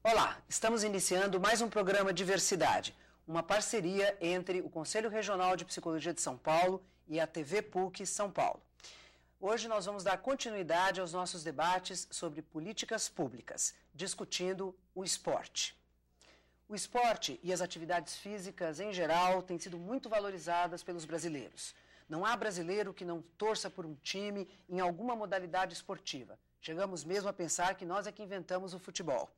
Olá, estamos iniciando mais um programa Diversidade, uma parceria entre o Conselho Regional de Psicologia de São Paulo e a TV PUC São Paulo. Hoje nós vamos dar continuidade aos nossos debates sobre políticas públicas, discutindo o esporte. O esporte e as atividades físicas em geral têm sido muito valorizadas pelos brasileiros. Não há brasileiro que não torça por um time em alguma modalidade esportiva. Chegamos mesmo a pensar que nós é que inventamos o futebol.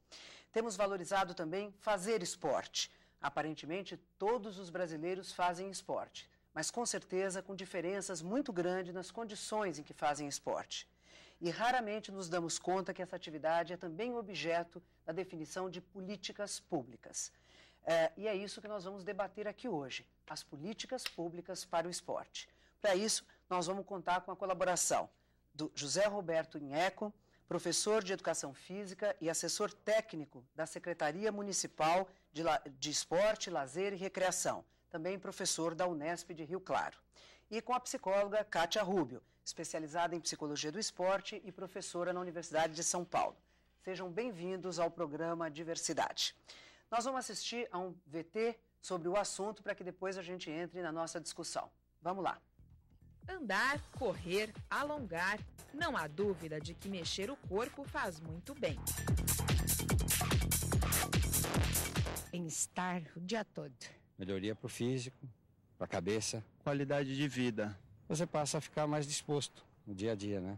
Temos valorizado também fazer esporte. Aparentemente, todos os brasileiros fazem esporte, mas com certeza com diferenças muito grandes nas condições em que fazem esporte. E raramente nos damos conta que essa atividade é também objeto da definição de políticas públicas. E é isso que nós vamos debater aqui hoje, as políticas públicas para o esporte. Para isso, nós vamos contar com a colaboração do José Roberto Inheco, professor de Educação Física e assessor técnico da Secretaria Municipal de Esporte, Lazer e Recreação, também professor da Unesp de Rio Claro. E com a psicóloga Kátia Rubio, especializada em Psicologia do Esporte e professora na Universidade de São Paulo. Sejam bem-vindos ao programa Diversidade. Nós vamos assistir a um VT sobre o assunto para que depois a gente entre na nossa discussão. Vamos lá. Andar, correr, alongar, não há dúvida de que mexer o corpo faz muito bem. Bem-estar o dia todo. Melhoria para o físico, para a cabeça. Qualidade de vida. Você passa a ficar mais disposto no dia a dia, né?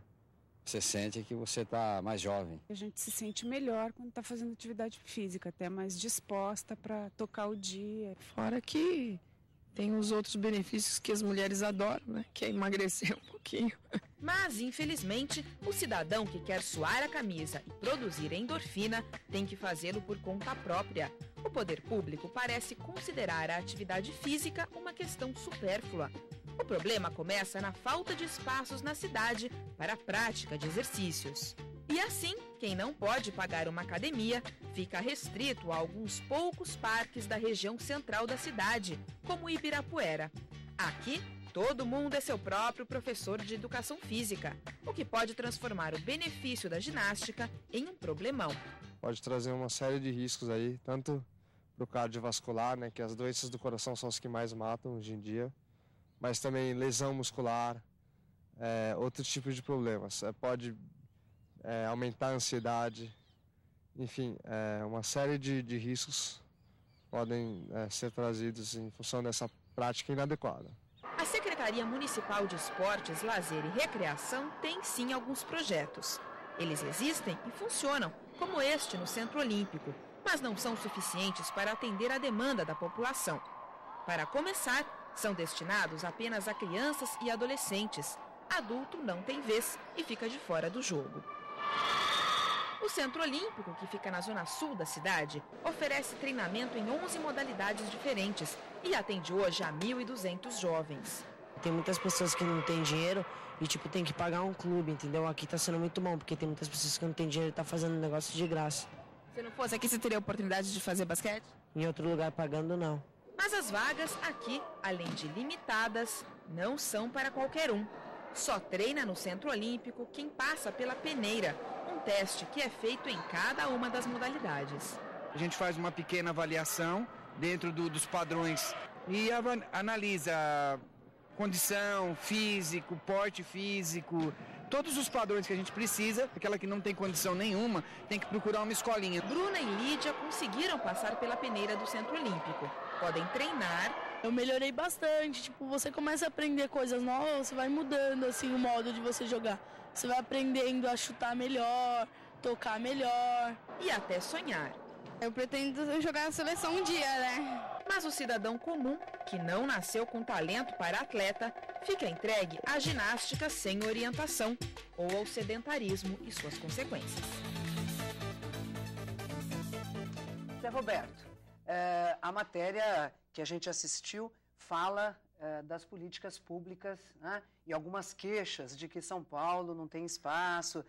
Você sente que você está mais jovem. A gente se sente melhor quando está fazendo atividade física, até mais disposta para tocar o dia. Fora que tem os outros benefícios que as mulheres adoram, né? Que é emagrecer um pouquinho. Mas, infelizmente, o cidadão que quer suar a camisa e produzir endorfina tem que fazê-lo por conta própria. O poder público parece considerar a atividade física uma questão supérflua. O problema começa na falta de espaços na cidade para a prática de exercícios. E assim, quem não pode pagar uma academia fica restrito a alguns poucos parques da região central da cidade, como Ibirapuera. Aqui, todo mundo é seu próprio professor de educação física, o que pode transformar o benefício da ginástica em um problemão. Pode trazer uma série de riscos aí, tanto para o cardiovascular, né, que as doenças do coração são as que mais matam hoje em dia, mas também lesão muscular, outros tipos de problemas. Pode aumentar a ansiedade, enfim, uma série de riscos podem ser trazidos em função dessa prática inadequada. A Secretaria Municipal de Esportes, Lazer e Recreação tem sim alguns projetos. Eles existem e funcionam, como este no Centro Olímpico, mas não são suficientes para atender a demanda da população. Para começar, são destinados apenas a crianças e adolescentes. Adulto não tem vez e fica de fora do jogo. O Centro Olímpico, que fica na zona sul da cidade, oferece treinamento em 11 modalidades diferentes e atende hoje a 1.200 jovens. Tem muitas pessoas que não têm dinheiro e, tem que pagar um clube, entendeu? Aqui tá sendo muito bom, porque tem muitas pessoas que não têm dinheiro e tá fazendo negócio de graça. Se não fosse aqui, você teria a oportunidade de fazer basquete? Em outro lugar pagando, não. Mas as vagas aqui, além de limitadas, não são para qualquer um. Só treina no Centro Olímpico quem passa pela peneira, um teste que é feito em cada uma das modalidades. A gente faz uma pequena avaliação dentro dos padrões e analisa condição, físico, porte físico, todos os padrões que a gente precisa. Aquela que não tem condição nenhuma tem que procurar uma escolinha. Bruna e Lídia conseguiram passar pela peneira do Centro Olímpico. Podem treinar. Eu melhorei bastante, você começa a aprender coisas novas, você vai mudando assim o modo de você jogar. Você vai aprendendo a chutar melhor, tocar melhor. E até sonhar. Eu pretendo jogar na seleção um dia, né? Mas o cidadão comum, que não nasceu com talento para atleta, fica entregue à ginástica sem orientação ou ao sedentarismo e suas consequências. Zé Roberto, a matéria que a gente assistiu fala das políticas públicas, né, e algumas queixas de que São Paulo não tem espaço.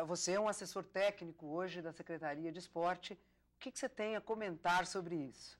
Você é um assessor técnico hoje da Secretaria de Esporte. O que você tem a comentar sobre isso?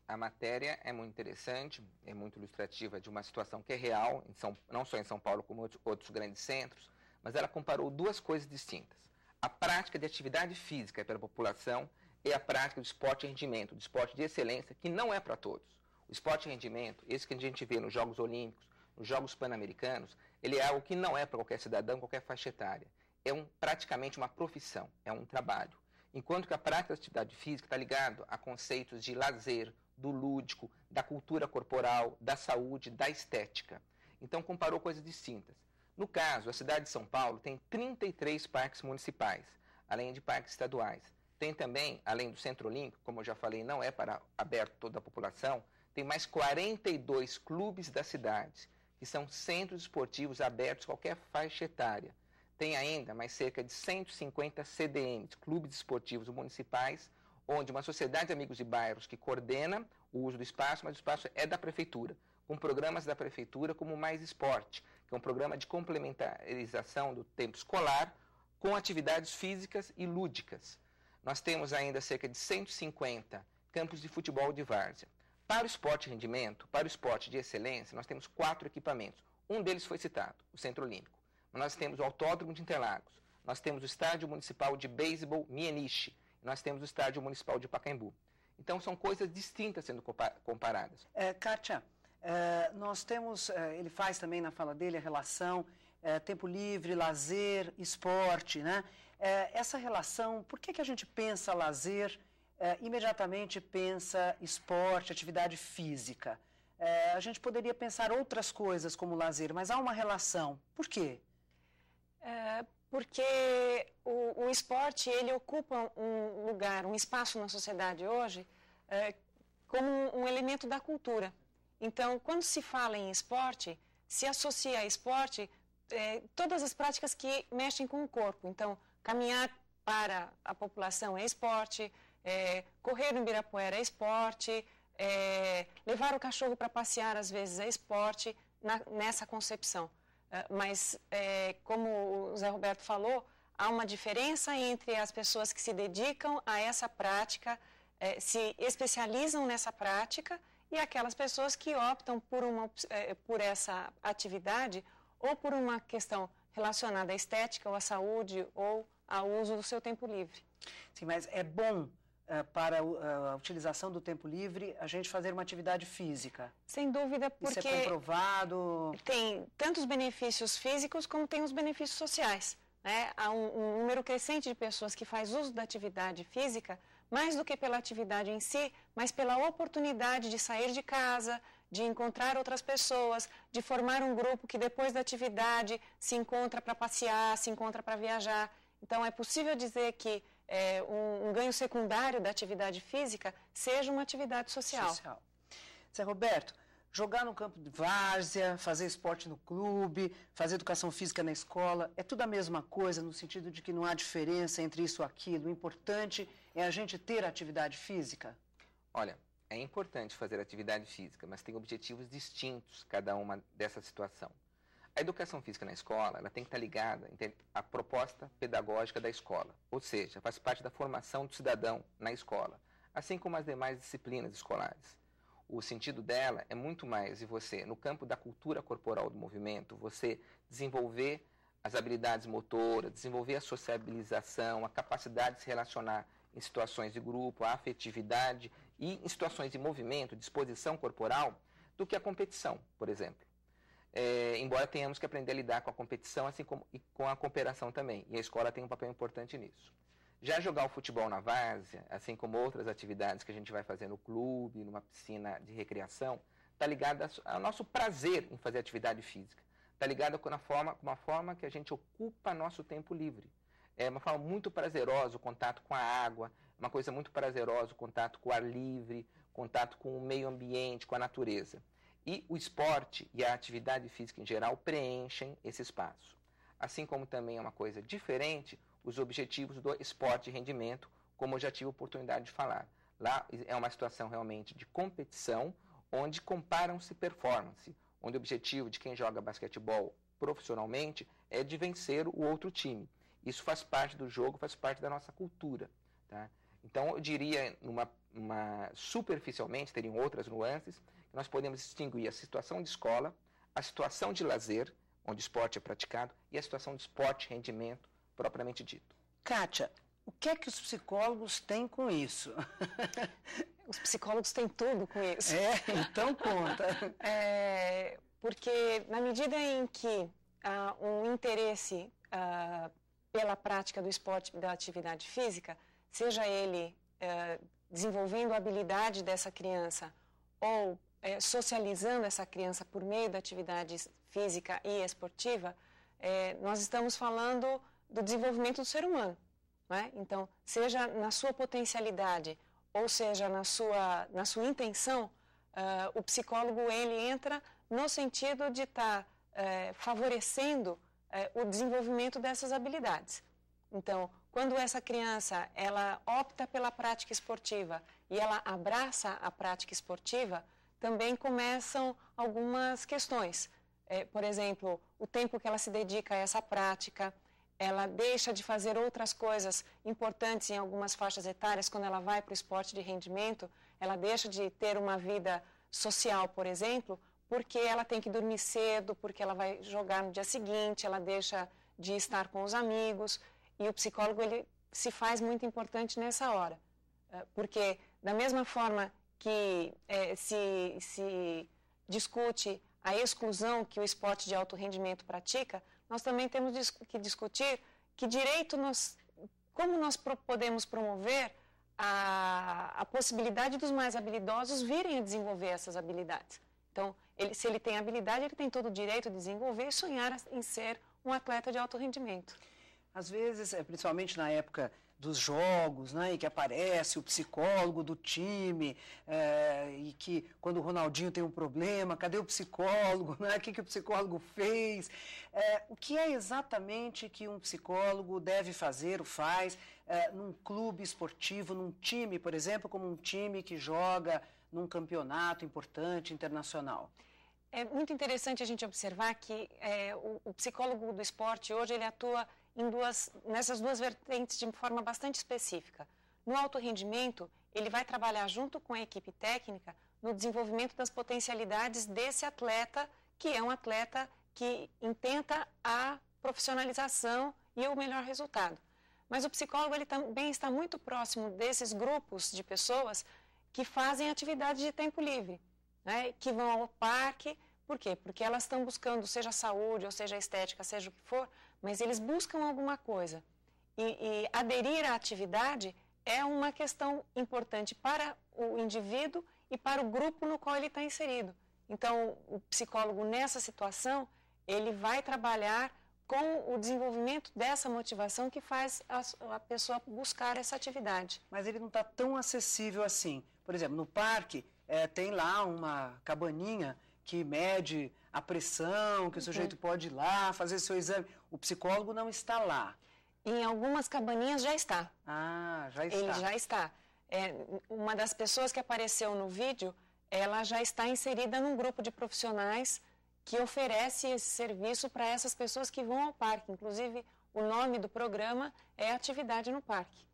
A matéria é muito interessante, é muito ilustrativa de uma situação que é real, não só em São Paulo como outros grandes centros, mas ela comparou duas coisas distintas. A prática de atividade física pela população é a prática do esporte de rendimento, do esporte de excelência, que não é para todos. O esporte de rendimento, esse que a gente vê nos Jogos Olímpicos, nos Jogos Pan-Americanos, ele é algo que não é para qualquer cidadão, qualquer faixa etária. É praticamente uma profissão, é um trabalho. Enquanto que a prática da atividade física está ligada a conceitos de lazer, do lúdico, da cultura corporal, da saúde, da estética. Então, comparou coisas distintas. No caso, a cidade de São Paulo tem 33 parques municipais, além de parques estaduais. Tem também, além do Centro Olímpico, como eu já falei, não é para aberto toda a população, tem mais 42 clubes da cidade, que são centros esportivos abertos a qualquer faixa etária. Tem ainda mais cerca de 150 CDMs, clubes esportivos municipais, onde uma sociedade de amigos de bairros que coordena o uso do espaço, mas o espaço é da prefeitura, com programas da prefeitura como Mais Esporte, que é um programa de complementarização do tempo escolar com atividades físicas e lúdicas. Nós temos ainda cerca de 150 campos de futebol de várzea. Para o esporte de rendimento, para o esporte de excelência, nós temos 4 equipamentos. Um deles foi citado, o Centro Olímpico. Nós temos o Autódromo de Interlagos, nós temos o Estádio Municipal de Beisebol Mieniche, nós temos o Estádio Municipal de Pacaembu. Então, são coisas distintas sendo comparadas. Kátia, nós temos, ele faz também na fala dele a relação tempo livre, lazer, esporte, né? Essa relação, por que a gente pensa lazer, imediatamente pensa esporte, atividade física? A gente poderia pensar outras coisas como lazer, mas há uma relação. Por quê? Porque o esporte, ele ocupa um lugar, um espaço na sociedade hoje como um elemento da cultura. Então, quando se fala em esporte, se associa a esporte todas as práticas que mexem com o corpo. Então, caminhar para a população é esporte, correr no Ibirapuera é esporte, levar o cachorro para passear às vezes é esporte, nessa concepção. Mas, como o Zé Roberto falou, há uma diferença entre as pessoas que se dedicam a essa prática, se especializam nessa prática, e aquelas pessoas que optam por essa atividade ou por uma questão relacionada à estética ou à saúde ou ao uso do seu tempo livre. Sim, mas é bom para a utilização do tempo livre a gente fazer uma atividade física? Sem dúvida, porque... Isso é comprovado? Tem tanto os benefícios físicos como tem os benefícios sociais, né? Há um número crescente de pessoas que faz uso da atividade física, mais do que pela atividade em si, mas pela oportunidade de sair de casa, de encontrar outras pessoas, de formar um grupo que depois da atividade se encontra para passear, se encontra para viajar. Então, é possível dizer que um ganho secundário da atividade física seja uma atividade social. Zé Roberto, jogar no campo de várzea, fazer esporte no clube, fazer educação física na escola, é tudo a mesma coisa no sentido de que não há diferença entre isso e aquilo. O importante é a gente ter atividade física? Olha, é importante fazer atividade física, mas tem objetivos distintos cada uma dessa situação. A educação física na escola, ela tem que estar ligada à proposta pedagógica da escola, ou seja, faz parte da formação do cidadão na escola, assim como as demais disciplinas escolares. O sentido dela é muito mais de você, no campo da cultura corporal do movimento, você desenvolver as habilidades motoras, desenvolver a sociabilização, a capacidade de se relacionar em situações de grupo, a afetividade e em situações de movimento, disposição corporal, do que a competição, por exemplo. Embora tenhamos que aprender a lidar com a competição, assim como e com a cooperação também, e a escola tem um papel importante nisso. Já jogar o futebol na várzea, assim como outras atividades que a gente vai fazer no clube, numa piscina de recreação, está ligado ao nosso prazer em fazer atividade física. Está ligado com uma forma que a gente ocupa nosso tempo livre. É uma forma muito prazerosa o contato com a água, uma coisa muito prazerosa o contato com o ar livre, contato com o meio ambiente, com a natureza. E o esporte e a atividade física em geral preenchem esse espaço. Assim como também é uma coisa diferente os objetivos do esporte de rendimento, como eu já tive a oportunidade de falar. Lá é uma situação realmente de competição, onde comparam-se performance, onde o objetivo de quem joga basquetebol profissionalmente é de vencer o outro time. Isso faz parte do jogo, faz parte da nossa cultura. Tá? Então, eu diria, superficialmente, teriam outras nuances, que nós podemos distinguir a situação de escola, a situação de lazer, onde o esporte é praticado, e a situação de esporte rendimento, propriamente dito. Kátia, o que é que os psicólogos têm com isso? Os psicólogos têm tudo com isso. Então conta. Porque na medida em que há um interesse pela prática do esporte, da atividade física, seja ele desenvolvendo a habilidade dessa criança ou socializando essa criança por meio da atividade física e esportiva, nós estamos falando do desenvolvimento do ser humano. Né? Então, seja na sua potencialidade ou seja na sua intenção, o psicólogo ele entra no sentido de estar favorecendo o desenvolvimento dessas habilidades. Então, quando essa criança ela opta pela prática esportiva e ela abraça a prática esportiva, também começam algumas questões. Por exemplo, o tempo que ela se dedica a essa prática, ela deixa de fazer outras coisas importantes em algumas faixas etárias. Quando ela vai para o esporte de rendimento, ela deixa de ter uma vida social, por exemplo, porque ela tem que dormir cedo, porque ela vai jogar no dia seguinte, ela deixa de estar com os amigos, e o psicólogo ele se faz muito importante nessa hora. Porque da mesma forma que se discute a exclusão que o esporte de alto rendimento pratica, nós também temos que discutir como nós podemos promover a possibilidade dos mais habilidosos virem a desenvolver essas habilidades. Então, se ele tem habilidade, ele tem todo o direito de desenvolver e sonhar em ser um atleta de alto rendimento. Às vezes, principalmente na época dos jogos, né, e que aparece o psicólogo do time, e que quando o Ronaldinho tem um problema, cadê o psicólogo, né, o que o psicólogo fez? O que é exatamente que um psicólogo deve fazer ou faz num clube esportivo, num time, por exemplo, como um time que joga num campeonato importante, internacional? É muito interessante a gente observar que o psicólogo do esporte hoje ele atua nessas duas vertentes de forma bastante específica. No alto rendimento, ele vai trabalhar junto com a equipe técnica no desenvolvimento das potencialidades desse atleta, que é um atleta que intenta a profissionalização e o melhor resultado. Mas o psicólogo ele também está muito próximo desses grupos de pessoas que fazem atividade de tempo livre, né? Que vão ao parque. Por quê? Porque elas estão buscando, seja saúde, ou seja estética, seja o que for, mas eles buscam alguma coisa. E aderir à atividade é uma questão importante para o indivíduo e para o grupo no qual ele está inserido. Então, o psicólogo, nessa situação, ele vai trabalhar com o desenvolvimento dessa motivação que faz a pessoa buscar essa atividade. Mas ele não está tão acessível assim. Por exemplo, no parque tem lá uma cabaninha que mede a pressão, que o sujeito pode ir lá, fazer seu exame. O psicólogo não está lá. Em algumas cabaninhas já está. Ah, já está. Ele já está. Uma das pessoas que apareceu no vídeo, ela já está inserida num grupo de profissionais que oferece esse serviço para essas pessoas que vão ao parque. Inclusive, o nome do programa é Atividade no Parque.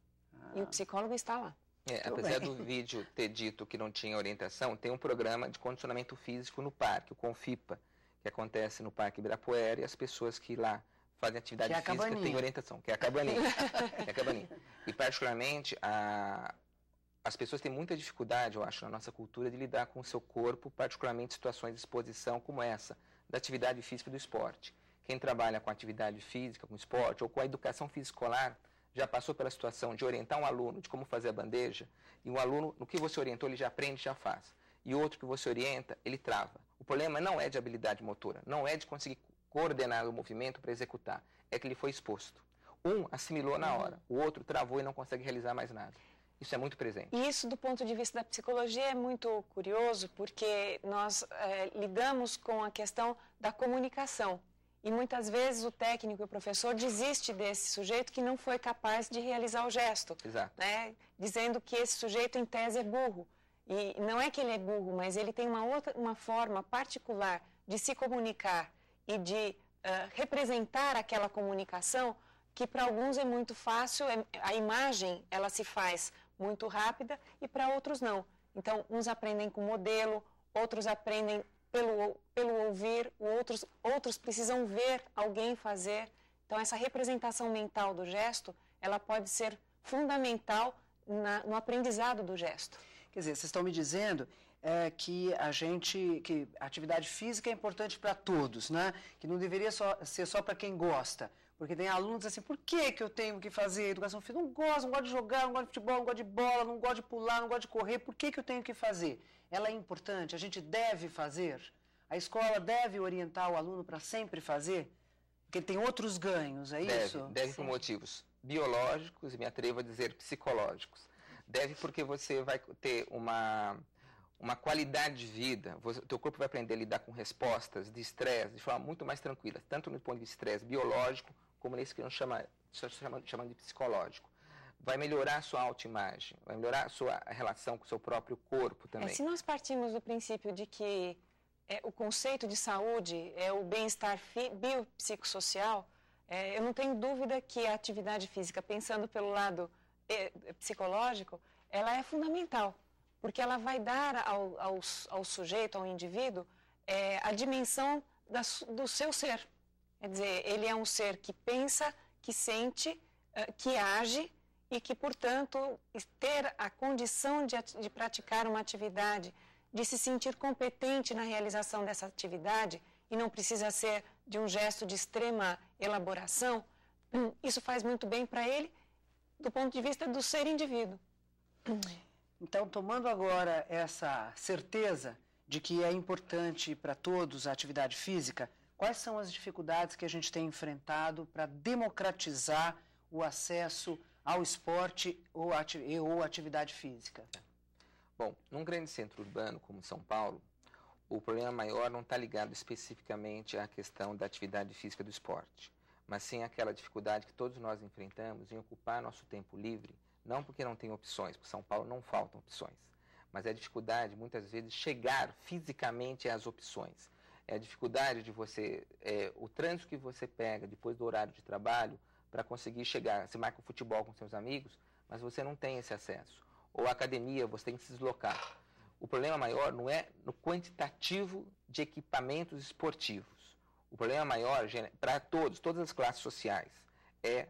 E o psicólogo está lá. Apesar do vídeo ter dito que não tinha orientação, tem um programa de condicionamento físico no parque, o Confipa, que acontece no Parque Ibirapuera, e as pessoas que lá fazem atividade física têm orientação, que é a cabaninha. E particularmente, as pessoas têm muita dificuldade, eu acho, na nossa cultura, de lidar com o seu corpo, particularmente em situações de exposição como essa, da atividade física e do esporte. Quem trabalha com atividade física, com esporte, ou com a educação física escolar, já passou pela situação de orientar um aluno de como fazer a bandeja, e um aluno, no que você orientou, ele já aprende, já faz. E outro que você orienta, ele trava. O problema não é de habilidade motora, não é de conseguir coordenar o movimento para executar, é que ele foi exposto. Um assimilou na hora, o outro travou e não consegue realizar mais nada. Isso é muito presente. E isso, do ponto de vista da psicologia, é muito curioso, porque nós lidamos com a questão da comunicação. E muitas vezes o técnico e o professor desiste desse sujeito que não foi capaz de realizar o gesto. Exato. Né? Dizendo que esse sujeito, em tese, é burro. E não é que ele é burro, mas ele tem uma forma particular de se comunicar e de representar aquela comunicação que para alguns é muito fácil, a imagem ela se faz muito rápida e para outros não. Então, uns aprendem com modelo, outros aprendem pelo ouvir, outros precisam ver alguém fazer. Então, essa representação mental do gesto, ela pode ser fundamental no aprendizado do gesto. Quer dizer, vocês estão me dizendo que a atividade física é importante para todos, né? Que não deveria ser só para quem gosta. Porque tem alunos assim, por que eu tenho que fazer educação física? Não gosto de jogar, não gosto de futebol, não gosto de bola, não gosto de pular, não gosto de correr, por que eu tenho que fazer? Ela é importante, a gente deve fazer? A escola deve orientar o aluno para sempre fazer? Porque ele tem outros ganhos, é isso? Deve por motivos biológicos e me atrevo a dizer psicológicos. Deve porque você vai ter uma qualidade de vida, o teu corpo vai aprender a lidar com respostas de estresse de forma muito mais tranquila, tanto no ponto de estresse biológico, como nesse que nós chamamos de psicológico. Vai melhorar a sua autoimagem, vai melhorar a sua relação com o seu próprio corpo também. Se nós partimos do princípio de que o conceito de saúde é o bem-estar biopsicossocial, eu não tenho dúvida que a atividade física, pensando pelo lado psicológico, ela é fundamental, porque ela vai dar ao sujeito, ao indivíduo, a dimensão do seu ser. Quer dizer, ele é um ser que pensa, que sente, que age e que, portanto, ter a condição de praticar uma atividade, de se sentir competente na realização dessa atividade, e não precisa ser de um gesto de extrema elaboração, isso faz muito bem para ele, do ponto de vista do ser indivíduo. Então, tomando agora essa certeza de que é importante para todos a atividade física, quais são as dificuldades que a gente tem enfrentado para democratizar o acesso ao esporte ou atividade física? Bom, num grande centro urbano como São Paulo, o problema maior não está ligado especificamente à questão da atividade física do esporte, mas sim àquela dificuldade que todos nós enfrentamos em ocupar nosso tempo livre, não porque não tem opções, porque São Paulo não faltam opções, mas é a dificuldade, muitas vezes, de chegar fisicamente às opções. É a dificuldade de você, o trânsito que você pega depois do horário de trabalho para conseguir chegar. Você marca o futebol com seus amigos, mas você não tem esse acesso. Ou a academia, você tem que se deslocar. O problema maior não é no quantitativo de equipamentos esportivos. O problema maior, para todas as classes sociais, é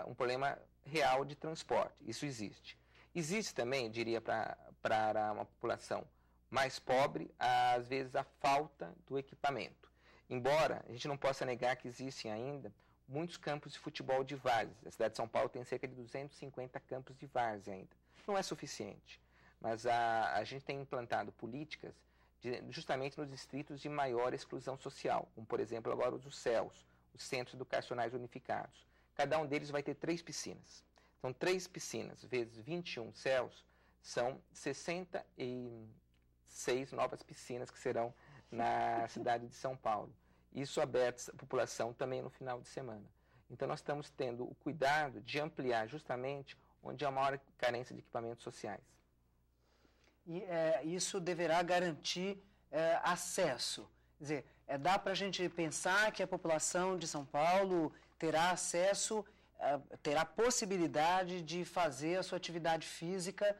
um problema real de transporte. Isso existe. Existe também, diria, para uma população mais pobre, às vezes a falta do equipamento. Embora a gente não possa negar que existem ainda muitos campos de futebol de várzea. A cidade de São Paulo tem cerca de 250 campos de várzea ainda. Não é suficiente, mas a gente tem implantado políticas justamente nos distritos de maior exclusão social, como, por exemplo, agora os CELs, os Centros Educacionais Unificados. Cada um deles vai ter 3 piscinas. Então, 3 piscinas vezes 21 CELs são 66 novas piscinas que serão na cidade de São Paulo. Isso aberto à população também no final de semana. Então, nós estamos tendo o cuidado de ampliar justamente onde há maior carência de equipamentos sociais. E isso deverá garantir acesso. Quer dizer, dá para a gente pensar que a população de São Paulo terá acesso, terá possibilidade de fazer a sua atividade física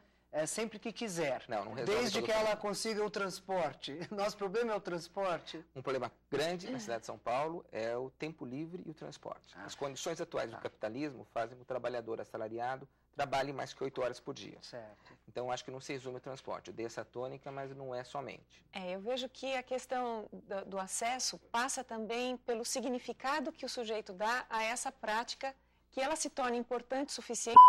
sempre que quiser, não resolve desde que ela consiga o transporte. Nosso problema é o transporte. Um problema grande na cidade de São Paulo é o tempo livre e o transporte. As condições atuais do capitalismo fazem com que o trabalhador assalariado trabalhe mais que 8 horas por dia. Certo. Então, acho que não se resume o transporte. Eu dei essa tônica, mas não é somente. Eu vejo que a questão do acesso passa também pelo significado que o sujeito dá a essa prática, que ela se torna importante o suficiente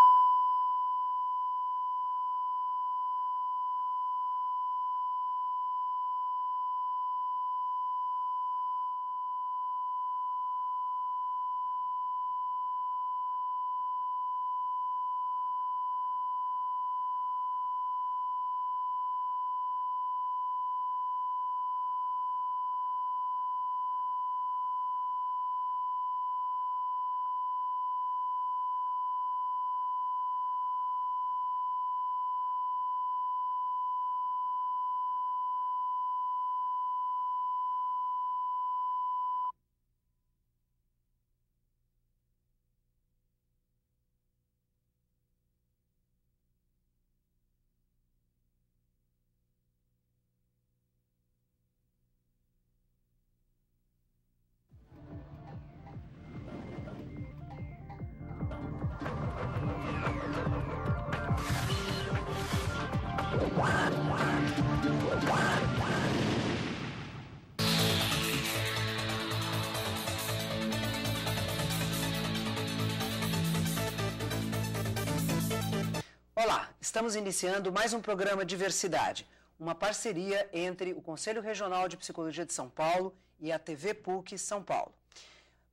Olá, estamos iniciando mais um programa Diversidade, uma parceria entre o Conselho Regional de Psicologia de São Paulo e a TV PUC São Paulo.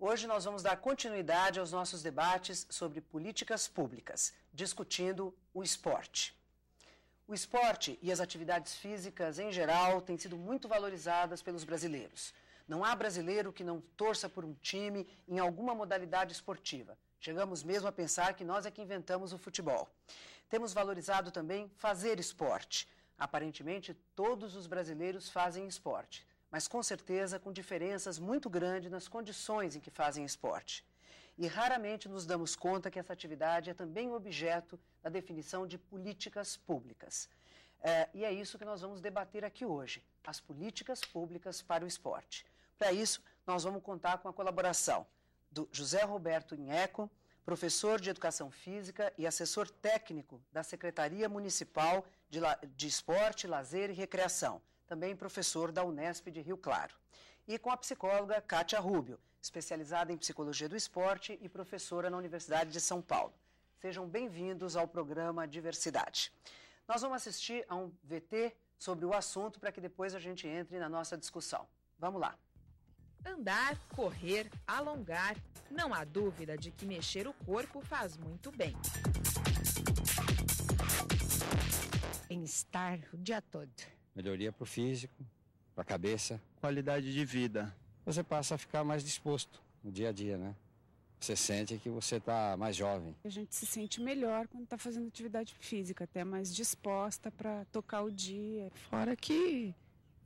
Hoje nós vamos dar continuidade aos nossos debates sobre políticas públicas, discutindo o esporte. O esporte e as atividades físicas em geral têm sido muito valorizadas pelos brasileiros. Não há brasileiro que não torça por um time em alguma modalidade esportiva. Chegamos mesmo a pensar que nós é que inventamos o futebol. Temos valorizado também fazer esporte. Aparentemente, todos os brasileiros fazem esporte, mas com certeza com diferenças muito grandes nas condições em que fazem esporte. E raramente nos damos conta que essa atividade é também objeto da definição de políticas públicas. E é isso que nós vamos debater aqui hoje, as políticas públicas para o esporte. Para isso, nós vamos contar com a colaboração do José Roberto Inheco, professor de Educação Física e assessor técnico da Secretaria Municipal de Esporte, Lazer e Recreação, também professor da Unesp de Rio Claro. E com a psicóloga Kátia Rubio, especializada em Psicologia do Esporte e professora na Universidade de São Paulo. Sejam bem-vindos ao programa Diversidade. Nós vamos assistir a um VT sobre o assunto para que depois a gente entre na nossa discussão. Vamos lá. Andar, correr, alongar, não há dúvida de que mexer o corpo faz muito bem. Bem-estar o dia todo. Melhoria para o físico, para a cabeça. Qualidade de vida. Você passa a ficar mais disposto no dia a dia, né? Você sente que você está mais jovem. A gente se sente melhor quando está fazendo atividade física, até mais disposta para tocar o dia. Fora que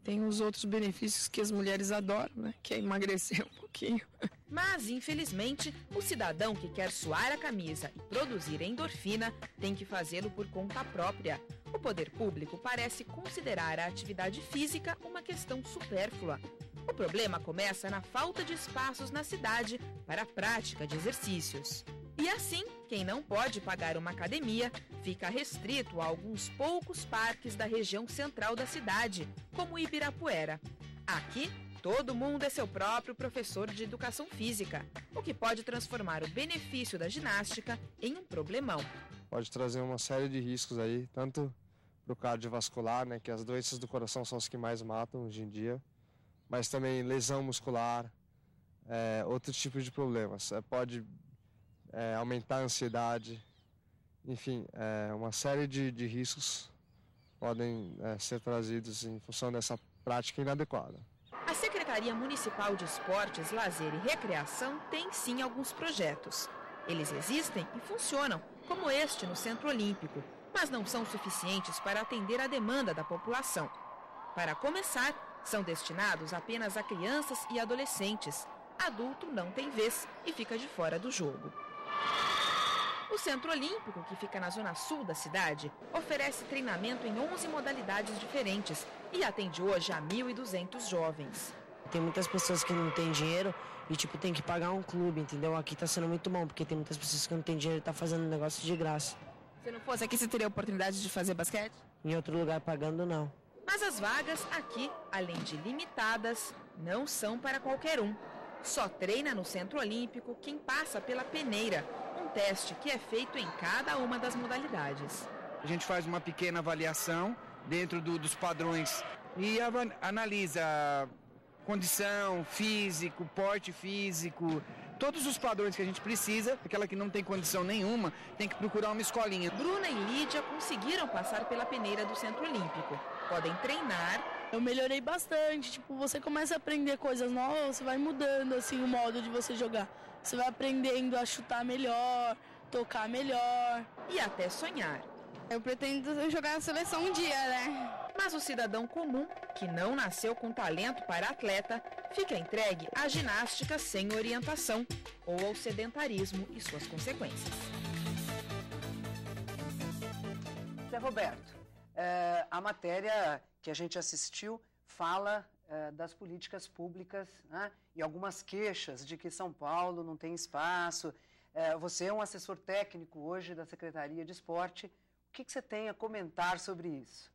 tem os outros benefícios que as mulheres adoram, né? Que é emagrecer um pouquinho. Mas, infelizmente, o cidadão que quer suar a camisa e produzir endorfina tem que fazê-lo por conta própria. O poder público parece considerar a atividade física uma questão supérflua. O problema começa na falta de espaços na cidade para a prática de exercícios. E assim, quem não pode pagar uma academia fica restrito a alguns poucos parques da região central da cidade, como Ibirapuera. Aqui, todo mundo é seu próprio professor de educação física, o que pode transformar o benefício da ginástica em um problemão. Pode trazer uma série de riscos aí, tanto para o cardiovascular, né, que as doenças do coração são as que mais matam hoje em dia, mas também lesão muscular, outros tipos de problemas. Pode aumentar a ansiedade, enfim, uma série de riscos podem ser trazidos em função dessa prática inadequada. A Secretaria Municipal de Esportes, Lazer e Recreação tem sim alguns projetos. Eles existem e funcionam, como este no Centro Olímpico, mas não são suficientes para atender a demanda da população. Para começar, são destinados apenas a crianças e adolescentes. Adulto não tem vez e fica de fora do jogo. O Centro Olímpico, que fica na zona sul da cidade, oferece treinamento em 11 modalidades diferentes e atende hoje a 1.200 jovens. Tem muitas pessoas que não têm dinheiro e, tem que pagar um clube, entendeu? Aqui tá sendo muito bom, porque tem muitas pessoas que não têm dinheiro e tá fazendo um negócio de graça. Se não fosse aqui, você teria a oportunidade de fazer basquete? Em outro lugar pagando, não. Mas as vagas aqui, além de limitadas, não são para qualquer um. Só treina no Centro Olímpico quem passa pela peneira, um teste que é feito em cada uma das modalidades. A gente faz uma pequena avaliação dentro dos padrões e analisa condição, físico, porte físico, todos os padrões que a gente precisa. Aquela que não tem condição nenhuma tem que procurar uma escolinha. Bruna e Lídia conseguiram passar pela peneira do Centro Olímpico. Podem treinar. Eu melhorei bastante, você começa a aprender coisas novas, você vai mudando assim o modo de você jogar. Você vai aprendendo a chutar melhor, tocar melhor e até sonhar. Eu pretendo jogar na seleção um dia, né? Mas o cidadão comum, que não nasceu com talento para atleta, fica entregue à ginástica sem orientação ou ao sedentarismo e suas consequências. Zé Roberto, a matéria que a gente assistiu fala das políticas públicas, né, e algumas queixas de que São Paulo não tem espaço. Você é um assessor técnico hoje da Secretaria de Esporte. O que você tem a comentar sobre isso?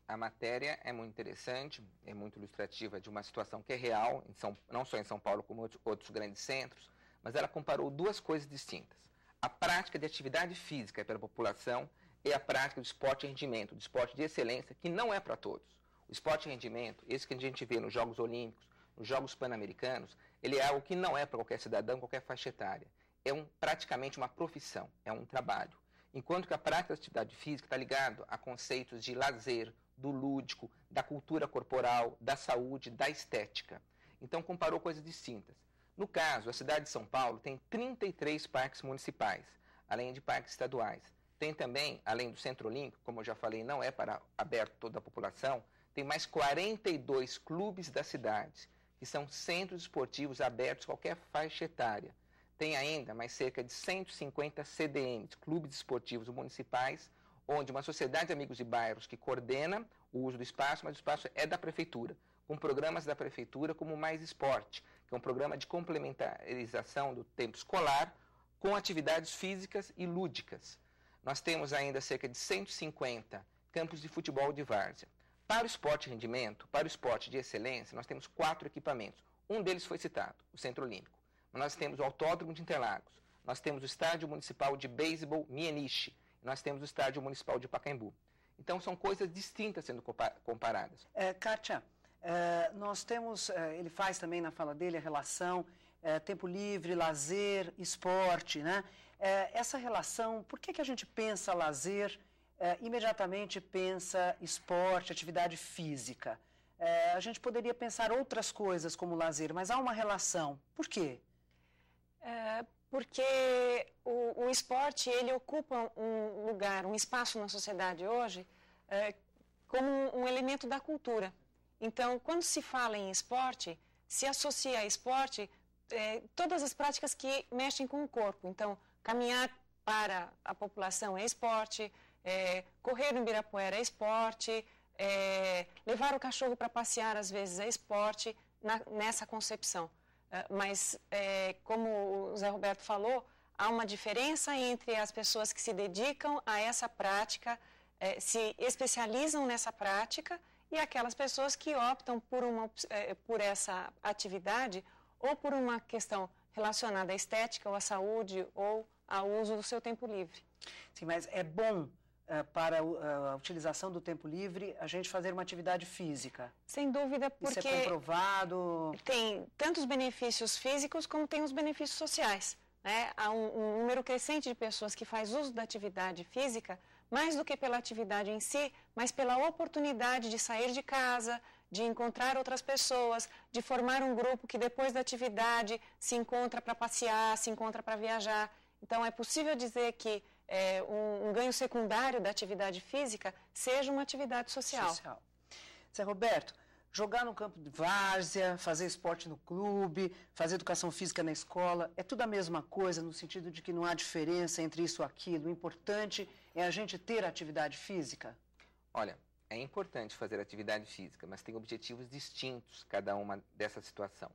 A matéria é muito interessante, é muito ilustrativa de uma situação que é real, não só em São Paulo como outros grandes centros, mas ela comparou duas coisas distintas. A prática de atividade física pela população é a prática do esporte de rendimento, do esporte de excelência, que não é para todos. O esporte de rendimento, esse que a gente vê nos Jogos Olímpicos, nos Jogos Pan-Americanos, ele é algo que não é para qualquer cidadão, qualquer faixa etária. É praticamente uma profissão, é um trabalho. Enquanto que a prática da atividade física está ligado a conceitos de lazer, do lúdico, da cultura corporal, da saúde, da estética. Então, comparou coisas distintas. No caso, a cidade de São Paulo tem 33 parques municipais, além de parques estaduais. Tem também, além do Centro Olímpico, como eu já falei, não é para aberto toda a população, tem mais 42 clubes da cidade, que são centros esportivos abertos a qualquer faixa etária. Tem ainda mais cerca de 150 CDMs, clubes esportivos municipais, onde uma sociedade de amigos de bairros que coordena o uso do espaço, mas o espaço é da prefeitura, com programas da prefeitura como Mais Esporte, que é um programa de complementarização do tempo escolar com atividades físicas e lúdicas. Nós temos ainda cerca de 150 campos de futebol de várzea. Para o esporte de rendimento, para o esporte de excelência, nós temos 4 equipamentos. Um deles foi citado, o Centro Olímpico. Nós temos o Autódromo de Interlagos, nós temos o Estádio Municipal de Beisebol Mieniche, nós temos o Estádio Municipal de Pacaembu. Então, são coisas distintas sendo comparadas. Kátia, nós temos, ele faz também na fala dele a relação tempo livre, lazer, esporte, né? Essa relação, por que a gente pensa lazer, imediatamente pensa esporte, atividade física? A gente poderia pensar outras coisas como lazer, mas há uma relação. Por quê? Porque o esporte, ele ocupa um lugar, um espaço na sociedade hoje como um elemento da cultura. Então, quando se fala em esporte, se associa a esporte todas as práticas que mexem com o corpo. Então, caminhar para a população é esporte, correr no Ibirapuera é esporte, levar o cachorro para passear às vezes é esporte, nessa concepção. Mas, como o Zé Roberto falou, há uma diferença entre as pessoas que se dedicam a essa prática, se especializam nessa prática, e aquelas pessoas que optam por essa atividade ou por uma questão relacionada à estética ou à saúde ou ao uso do seu tempo livre. Sim, mas é bom para a utilização do tempo livre a gente fazer uma atividade física? Sem dúvida, porque isso é comprovado. Tem tanto os benefícios físicos como tem os benefícios sociais, né? Há um número crescente de pessoas que faz uso da atividade física, mais do que pela atividade em si, mas pela oportunidade de sair de casa, de encontrar outras pessoas, de formar um grupo que depois da atividade se encontra para passear, se encontra para viajar. Então, é possível dizer que um ganho secundário da atividade física seja uma atividade social. Zé Roberto, jogar no campo de várzea, fazer esporte no clube, fazer educação física na escola, é tudo a mesma coisa no sentido de que não há diferença entre isso e aquilo. O importante é a gente ter atividade física? Olha, é importante fazer atividade física, mas tem objetivos distintos cada uma dessa situação.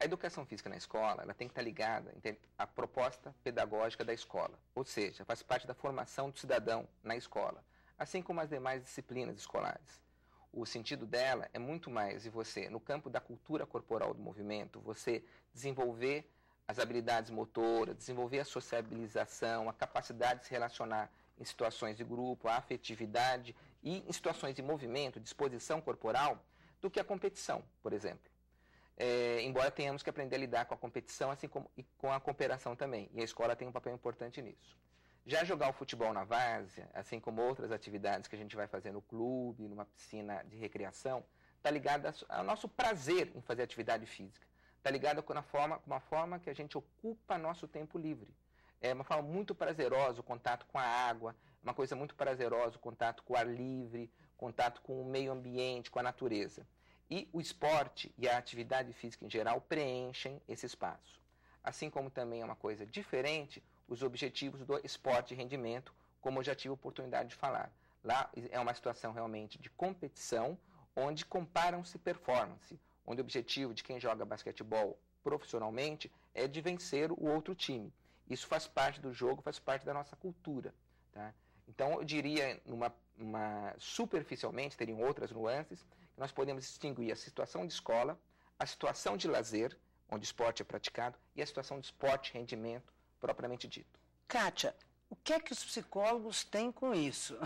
A educação física na escola, ela tem que estar ligada à proposta pedagógica da escola, ou seja, faz parte da formação do cidadão na escola, assim como as demais disciplinas escolares. O sentido dela é muito mais de você, no campo da cultura corporal do movimento, você desenvolver as habilidades motoras, desenvolver a sociabilização, a capacidade de se relacionar em situações de grupo, a afetividade e em situações de movimento, disposição corporal, do que a competição, por exemplo. Embora tenhamos que aprender a lidar com a competição, assim como e com a cooperação também. E a escola tem um papel importante nisso. Já jogar o futebol na várzea, assim como outras atividades que a gente vai fazer no clube, numa piscina de recreação, está ligado ao nosso prazer em fazer atividade física. Está ligado com uma forma que a gente ocupa nosso tempo livre. É uma forma muito prazerosa o contato com a água, uma coisa muito prazerosa o contato com o ar livre, contato com o meio ambiente, com a natureza. E o esporte e a atividade física em geral preenchem esse espaço. Assim como também é uma coisa diferente os objetivos do esporte de rendimento, como eu já tive a oportunidade de falar. Lá é uma situação realmente de competição, onde comparam-se performance, onde o objetivo de quem joga basquetebol profissionalmente é de vencer o outro time. Isso faz parte do jogo, faz parte da nossa cultura. Tá? Então, eu diria, superficialmente, teriam outras nuances, que nós podemos distinguir a situação de escola, a situação de lazer, onde o esporte é praticado, e a situação de esporte rendimento, propriamente dito. Kátia, O que é que os psicólogos têm com isso?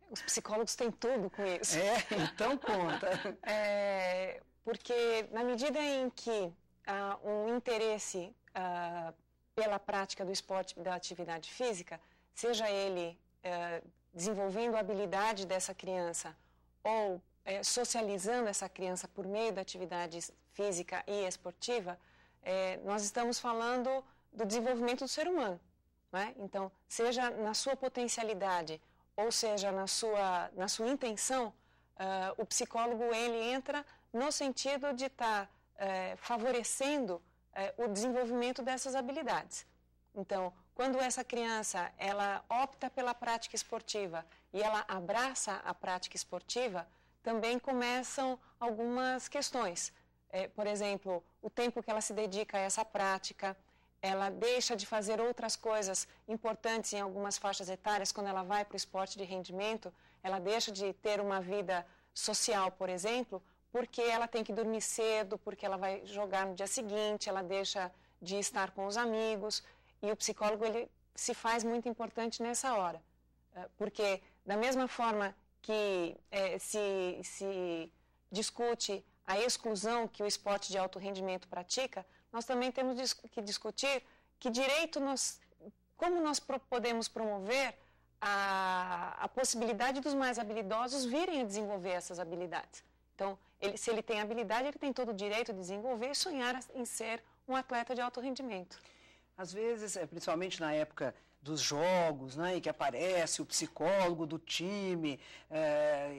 Os psicólogos têm tudo com isso. Então conta. Porque na medida em que há um interesse pela prática do esporte, da atividade física, seja ele desenvolvendo a habilidade dessa criança ou socializando essa criança por meio da atividade física e esportiva, nós estamos falando do desenvolvimento do ser humano. Não é? Então, seja na sua potencialidade ou seja na sua intenção, o psicólogo ele entra no sentido de estar favorecendo o desenvolvimento dessas habilidades. Então, quando essa criança ela opta pela prática esportiva e ela abraça a prática esportiva, também começam algumas questões. Por exemplo, o tempo que ela se dedica a essa prática, ela deixa de fazer outras coisas importantes em algumas faixas etárias. Quando ela vai para o esporte de rendimento, ela deixa de ter uma vida social, por exemplo, porque ela tem que dormir cedo, porque ela vai jogar no dia seguinte, ela deixa de estar com os amigos. E o psicólogo ele se faz muito importante nessa hora. Porque da mesma forma que se discute a exclusão que o esporte de alto rendimento pratica, nós também temos que discutir como nós podemos promover a possibilidade dos mais habilidosos virem a desenvolver essas habilidades. Então, se ele tem habilidade, ele tem todo o direito de desenvolver e sonhar em ser um atleta de alto rendimento. Às vezes, principalmente na época dos jogos, né, e que aparece o psicólogo do time,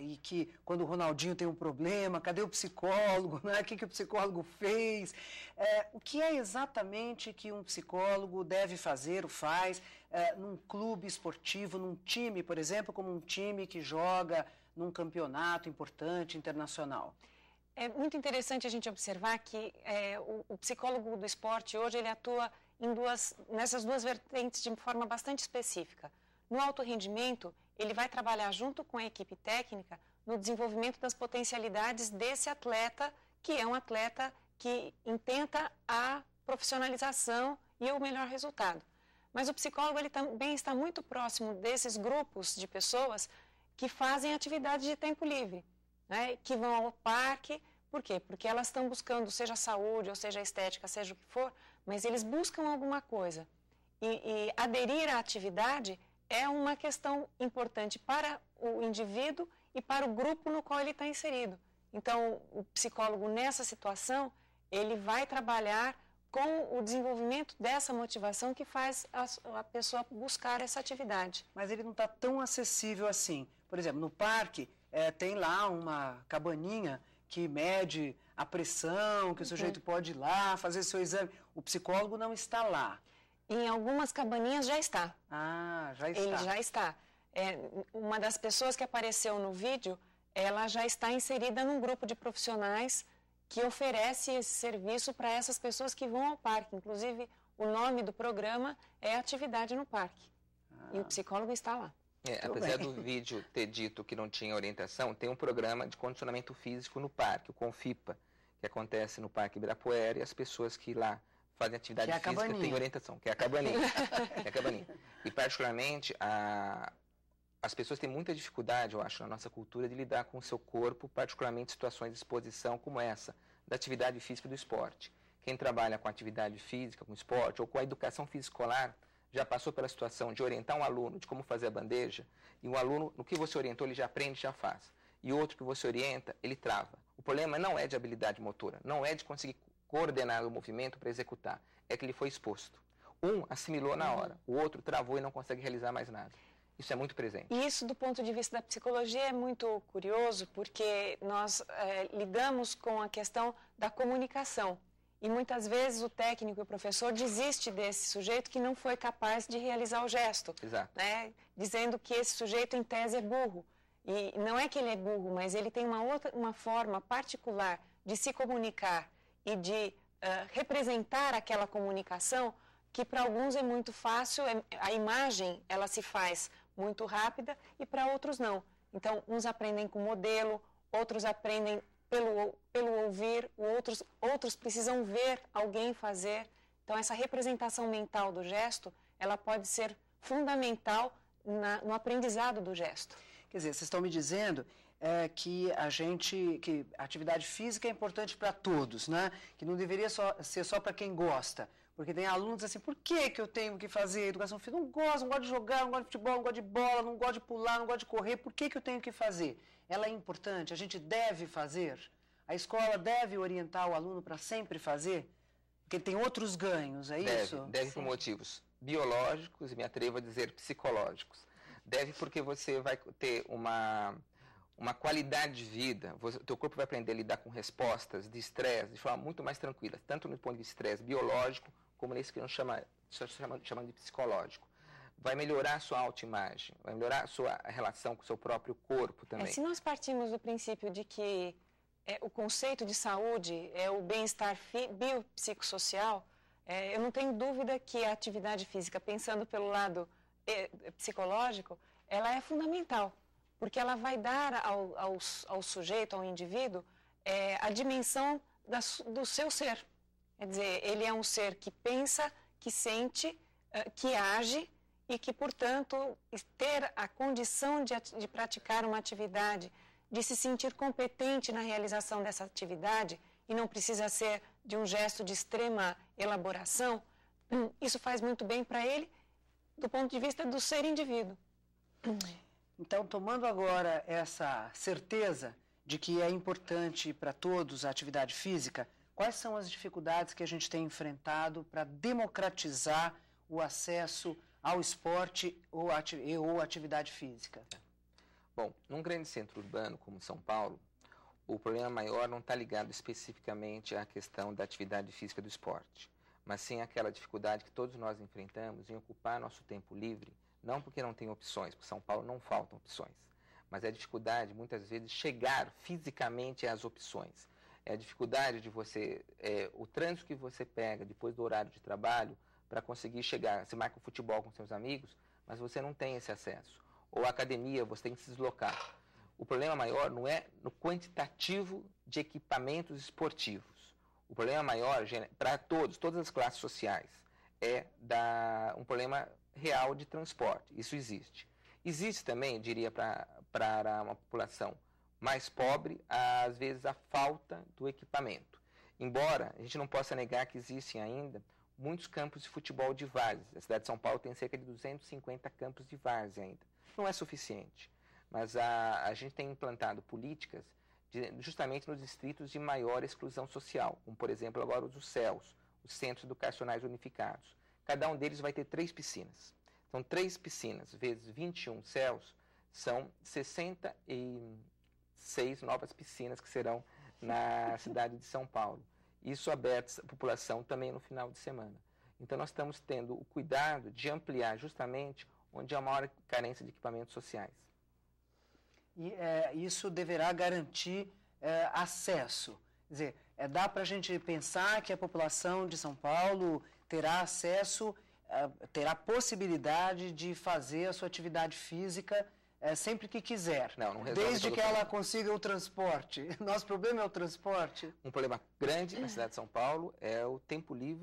e que quando o Ronaldinho tem um problema, cadê o psicólogo, né, o que o psicólogo fez? O que é exatamente que um psicólogo deve fazer ou faz num clube esportivo, num time, por exemplo, como um time que joga num campeonato importante, internacional? É muito interessante a gente observar que o psicólogo do esporte hoje ele atua nessas duas vertentes de forma bastante específica. No alto rendimento, ele vai trabalhar junto com a equipe técnica no desenvolvimento das potencialidades desse atleta, que é um atleta que intenta a profissionalização e o melhor resultado. Mas o psicólogo ele também está muito próximo desses grupos de pessoas que fazem atividade de tempo livre, né, que vão ao parque. Por quê? Porque elas estão buscando, seja saúde, ou seja estética, seja o que for, mas eles buscam alguma coisa. E aderir à atividade é uma questão importante para o indivíduo e para o grupo no qual ele está inserido. Então, o psicólogo, nessa situação, ele vai trabalhar com o desenvolvimento dessa motivação que faz a pessoa buscar essa atividade. Mas ele não está tão acessível assim. Por exemplo, no parque, tem lá uma cabaninha que mede a pressão, que o sujeito pode ir lá, fazer seu exame. O psicólogo não está lá. Em algumas cabaninhas já está. Já está. Ele já está. Uma das pessoas que apareceu no vídeo, ela já está inserida num grupo de profissionais que oferece esse serviço para essas pessoas que vão ao parque. Inclusive, o nome do programa é Atividade no Parque. E o psicólogo está lá. Apesar do vídeo ter dito que não tinha orientação, tem um programa de condicionamento físico no parque, o Confipa, que acontece no Parque Ibirapuera, e as pessoas que lá fazem atividade física têm orientação, que é a cabaninha. E particularmente, as pessoas têm muita dificuldade, eu acho, na nossa cultura de lidar com o seu corpo, particularmente em situações de exposição como essa, da atividade física e do esporte. Quem trabalha com atividade física, com esporte, ou com a educação física escolar, já passou pela situação de orientar um aluno de como fazer a bandeja, e um aluno, no que você orientou, ele já aprende, já faz. E outro que você orienta, ele trava. O problema não é de habilidade motora, não é de conseguir coordenar o movimento para executar, é que ele foi exposto. Um assimilou na hora, o outro travou e não consegue realizar mais nada. Isso é muito presente. E isso, do ponto de vista da psicologia, é muito curioso, porque nós lidamos com a questão da comunicação. E muitas vezes o técnico e o professor desiste desse sujeito que não foi capaz de realizar o gesto. Exato. Né? Dizendo que esse sujeito, em tese, é burro. E não é que ele é burro, mas ele tem uma forma particular de se comunicar e de representar aquela comunicação que para alguns é muito fácil, a imagem ela se faz muito rápida e para outros não. Então, uns aprendem com modelo, outros aprendem pelo ouvir, outros precisam ver alguém fazer. Então, essa representação mental do gesto, ela pode ser fundamental no aprendizado do gesto. Quer dizer, vocês estão me dizendo que a atividade física é importante para todos, né? Que não deveria ser só para quem gosta. Porque tem alunos assim, por que eu tenho que fazer educação física? Não gosto de jogar, não gosto de futebol, não gosto de bola, não gosto de pular, não gosto de correr, por que eu tenho que fazer? Ela é importante, a gente deve fazer? A escola deve orientar o aluno para sempre fazer? Porque tem outros ganhos, é isso? Deve por motivos biológicos e me atrevo a dizer psicológicos. Deve porque você vai ter uma qualidade de vida, o teu corpo vai aprender a lidar com respostas de estresse de forma muito mais tranquila, tanto no ponto de estresse biológico, como nesse que nós chamamos de psicológico. Vai melhorar a sua autoimagem, vai melhorar a sua relação com o seu próprio corpo também. Se nós partimos do princípio de que o conceito de saúde é o bem-estar biopsicossocial, eu não tenho dúvida que a atividade física, pensando pelo lado psicológico, ela é fundamental, porque ela vai dar ao sujeito, ao indivíduo, a dimensão do seu ser. Quer dizer, ele é um ser que pensa, que sente, que age e que, portanto, ter a condição de praticar uma atividade, de se sentir competente na realização dessa atividade, e não precisa ser de um gesto de extrema elaboração, isso faz muito bem para ele, do ponto de vista do ser indivíduo. Então, tomando agora essa certeza de que é importante para todos a atividade física, quais são as dificuldades que a gente tem enfrentado para democratizar o acesso ao esporte ou atividade física? Bom, num grande centro urbano como São Paulo, o problema maior não está ligado especificamente à questão da atividade física do esporte, mas sim aquela dificuldade que todos nós enfrentamos em ocupar nosso tempo livre, não porque não tem opções, porque São Paulo não faltam opções, mas é a dificuldade, muitas vezes, de chegar fisicamente às opções. É a dificuldade de você, o trânsito que você pega depois do horário de trabalho para conseguir chegar. Você marca o futebol com seus amigos, mas você não tem esse acesso. Ou a academia, você tem que se deslocar. O problema maior não é no quantitativo de equipamentos esportivos. O problema maior, para todas as classes sociais, é um problema real de transporte. Isso existe. Existe também, eu diria, para uma população mais pobre, às vezes a falta do equipamento. Embora a gente não possa negar que existem ainda muitos campos de futebol de várzea. A cidade de São Paulo tem cerca de 250 campos de várzea ainda. Não é suficiente, mas a gente tem implantado políticas justamente nos distritos de maior exclusão social, como por exemplo agora os CELs, os Centros Educacionais Unificados. Cada um deles vai ter 3 piscinas. Então 3 piscinas vezes 21 CELs são 66 novas piscinas que serão na cidade de São Paulo. Isso aberto à população também no final de semana. Então nós estamos tendo o cuidado de ampliar justamente onde há maior carência de equipamentos sociais. E isso deverá garantir acesso. Quer dizer, dá para a gente pensar que a população de São Paulo terá acesso, terá possibilidade de fazer a sua atividade física sempre que quiser, não desde que ela consiga o transporte. Nosso problema é o transporte. Um problema grande na cidade de São Paulo é o tempo livre